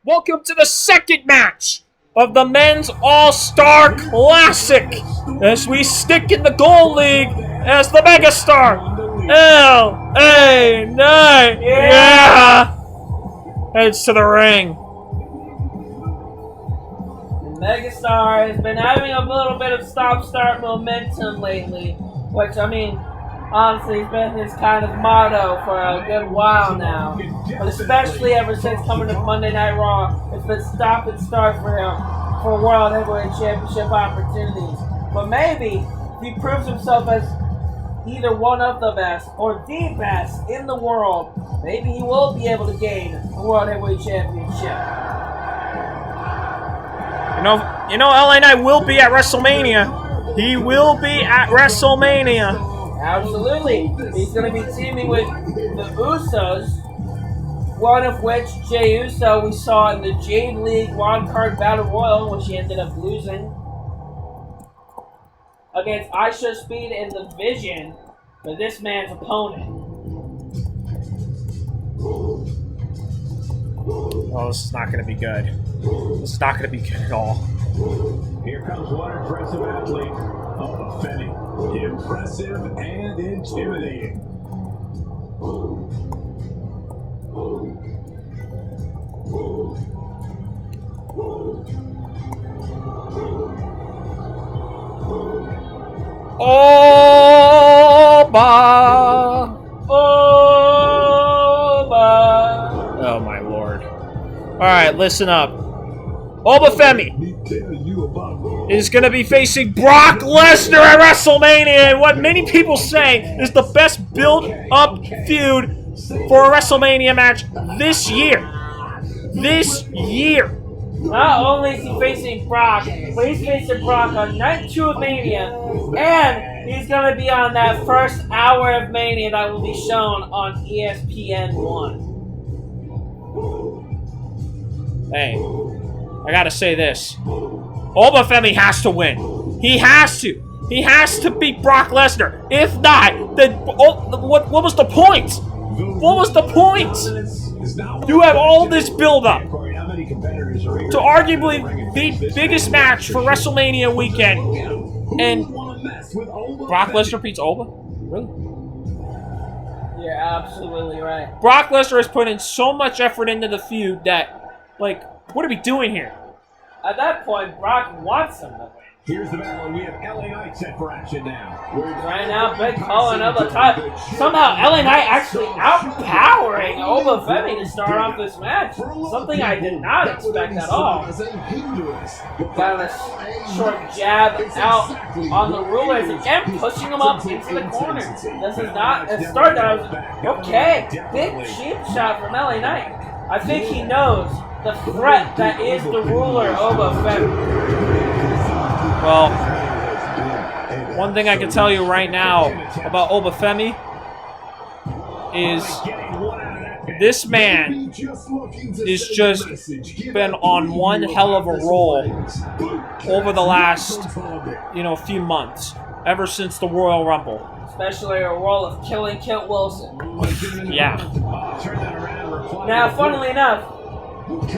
Welcome to the second match of the Men's All-Star Classic as we stick in the Gold League as the Megastar L.A. Knight. Yeah! Heads to the ring. The Megastar has been having a little bit of stop-start momentum lately, which, I mean, honestly, has been his kind of motto for a good while now. But especially ever since coming to Monday Night Raw, it's been stop and start for him for World Heavyweight Championship opportunities. But maybe, if he proves himself as either one of the best or the best in the world, maybe he will be able to gain the World Heavyweight Championship. You know, LA Knight will be at WrestleMania. He will be at WrestleMania. Absolutely. He's going to be teaming with the Usos, one of which, Jey Uso, we saw in the Jade League Wild Card Battle Royal, which he ended up losing against Aisha Speed and the Vision, but this man's opponent. Oh, this is not going to be good. This is not going to be good at all. Here comes one impressive athlete, Oba Femi. Impressive and intimidating. Oba! Oh my lord. Alright, listen up. Oba Femi is going to be facing Brock Lesnar at WrestleMania in what many people say is the best build-up feud for a WrestleMania match this year. This year. Not only is he facing Brock, but he's facing Brock on Night 2 of Mania, and he's going to be on that first hour of Mania that will be shown on ESPN 1. Hey, I gotta say this. Oba Femi has to win. He has to. He has to beat Brock Lesnar. If not, then what was the point? What was the point? You have all this build-up to arguably the biggest match for WrestleMania weekend, and Brock Lesnar beats Oba? Really? You're absolutely right. Brock Lesnar has put in so much effort into the feud that, like, what are we doing here? At that point, Brock wants him to win. Here's the battle, and we have LA Knight set for action now. Right now, big calling of the top. Somehow, LA Knight actually outpowering Oba Femi to start off this match. Something I did not expect at all. Got a short jab out on the rulers again, pushing him up into the corner. This is not a start that I was okay. Big cheap shot from LA Knight. I think he knows the threat that is the ruler, Oba Femi. Well, one thing I can tell you right now about Oba Femi is this man is just been on one hell of a roll over the last, few months, ever since the Royal Rumble. Especially a role of killing Kent Wilson. Yeah. Now, funnily enough,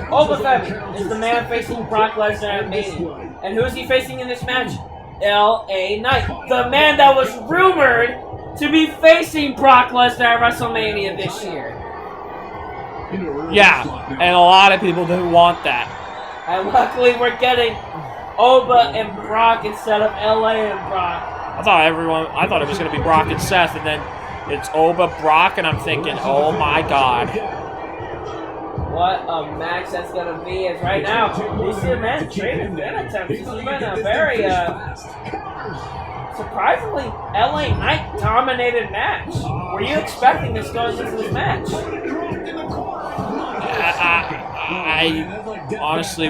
Oba Femi is the man facing Brock Lesnar at Mania. And who is he facing in this match? L.A. Knight. The man that was rumored to be facing Brock Lesnar at WrestleMania this year. Yeah, and a lot of people didn't want that. And luckily we're getting Oba and Brock instead of L.A. and Brock. I thought it was going to be Brock and Seth, and then it's Oba, Brock, and I'm thinking, oh my god. What a match that's going to be, as right now, you see the man trading fan attempts. This has been a very, surprisingly, LA Knight dominated match. Were you expecting this going into this match? I honestly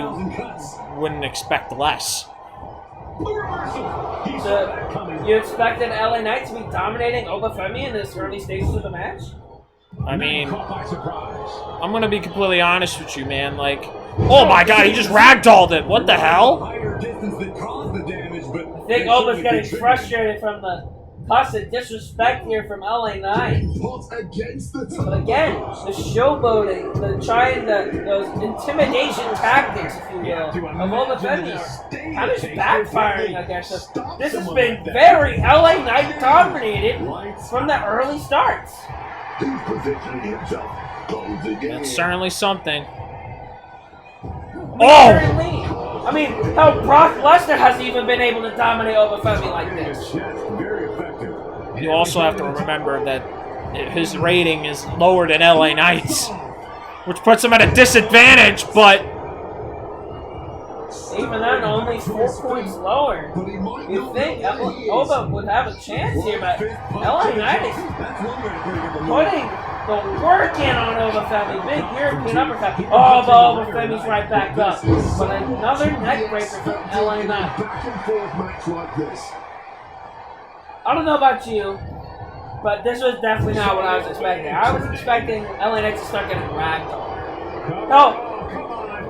wouldn't expect less. So, you expected LA Knight to be dominating Oba Femi in this early stages of the match? I mean, I'm going to be completely honest with you, man. Like, oh my god, he just ragdolled it. What the hell? I think Oba's getting frustrated from the constant disrespect here from LA Knight. Against the But again, the showboating, those intimidation tactics, if you will, of Oba Femi are kind of backfiring against us. This has been very LA Knight dominated from the early starts. He's positioning himself. That's certainly something. Very lean. I mean, how Brock Lesnar hasn't even been able to dominate Oba Femi like this. Very effective. You also have to remember that his rating is lower than LA Knight's, which puts him at a disadvantage, but even then, only 4 points lower. You think Oba would have a chance here, but LA Knight is putting the work in on Oba Femi. Big European uppercut. Oh, but Oba Femi's right back up. But another neck breaker from LA Knight. I don't know about you, but this was definitely not what I was expecting. I was expecting LA Knight to start getting ragdolled. No,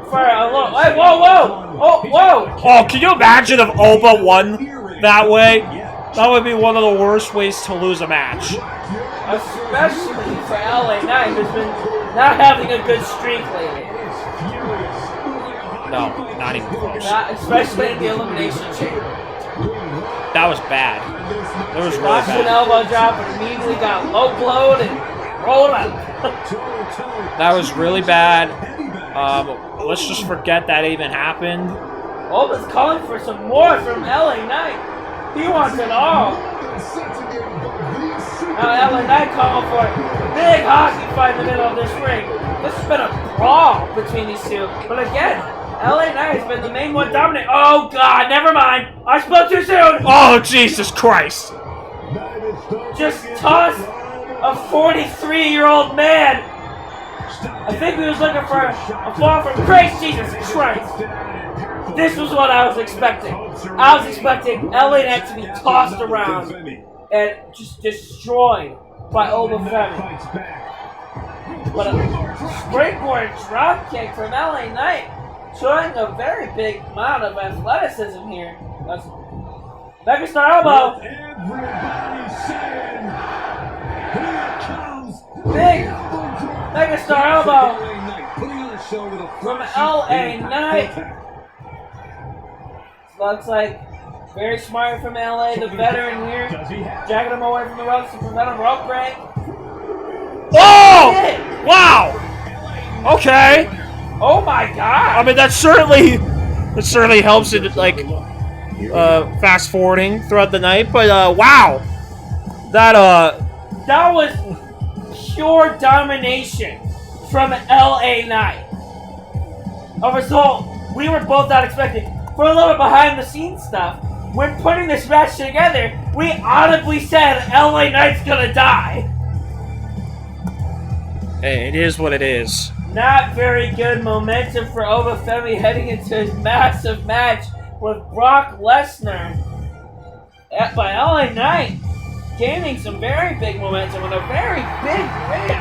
for a little. Hey, whoa, whoa! Oh, whoa! oh, can you imagine if Oba won that way? That would be one of the worst ways to lose a match. Especially for LA Knight, who's been not having a good streak lately. No, not even close. Especially in the Elimination Chamber. That was bad. That was really Watched an bad. elbow drop and immediately got low blowed and rolled out. That was really bad. Let's just forget that even happened. Oba's calling for some more from LA Knight. He wants it all. Now LA Knight calling for a big hockey fight in the middle of this ring. This has been a brawl between these two. But again, LA Knight has been the main one dominating. Oh God, never mind. I spoke too soon. Oh, Jesus Christ. Just toss a 43-year-old man. I think he was looking for a fall from grace. Jesus Christ. This was what I was expecting. I was expecting LA Knight to be tossed around and just destroyed by Oba Femi. But a springboard dropkick from LA Knight, showing a very big amount of athleticism here. That's Megastar elbow. Big Megastar elbow from LA Knight. Looks like very smart from LA, the veteran here. Jacking him away from the ropes to prevent a rope break. Oh! Wow! Okay. Oh my God! I mean, that certainly helps it, like, fast forwarding throughout the night, but, wow! That was pure domination from LA Knight. A result we were both not expecting. For a little bit behind the scenes stuff, when putting this match together, we audibly said LA Knight's gonna die. Hey, it is what it is. Not very good momentum for Oba Femi heading into his massive match with Brock Lesnar. But LA Knight gaining some very big momentum with a very big win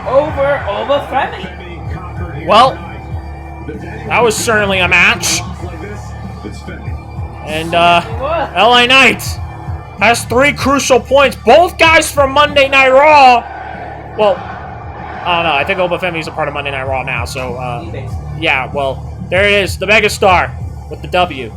over Oba Femi. Well, that was certainly a match. And LA Knight has 3 crucial points. Both guys from Monday Night Raw. Well, I don't know. I think Oba Femi's a part of Monday Night Raw now. So, yeah, well, there it is. The Megastar with the W.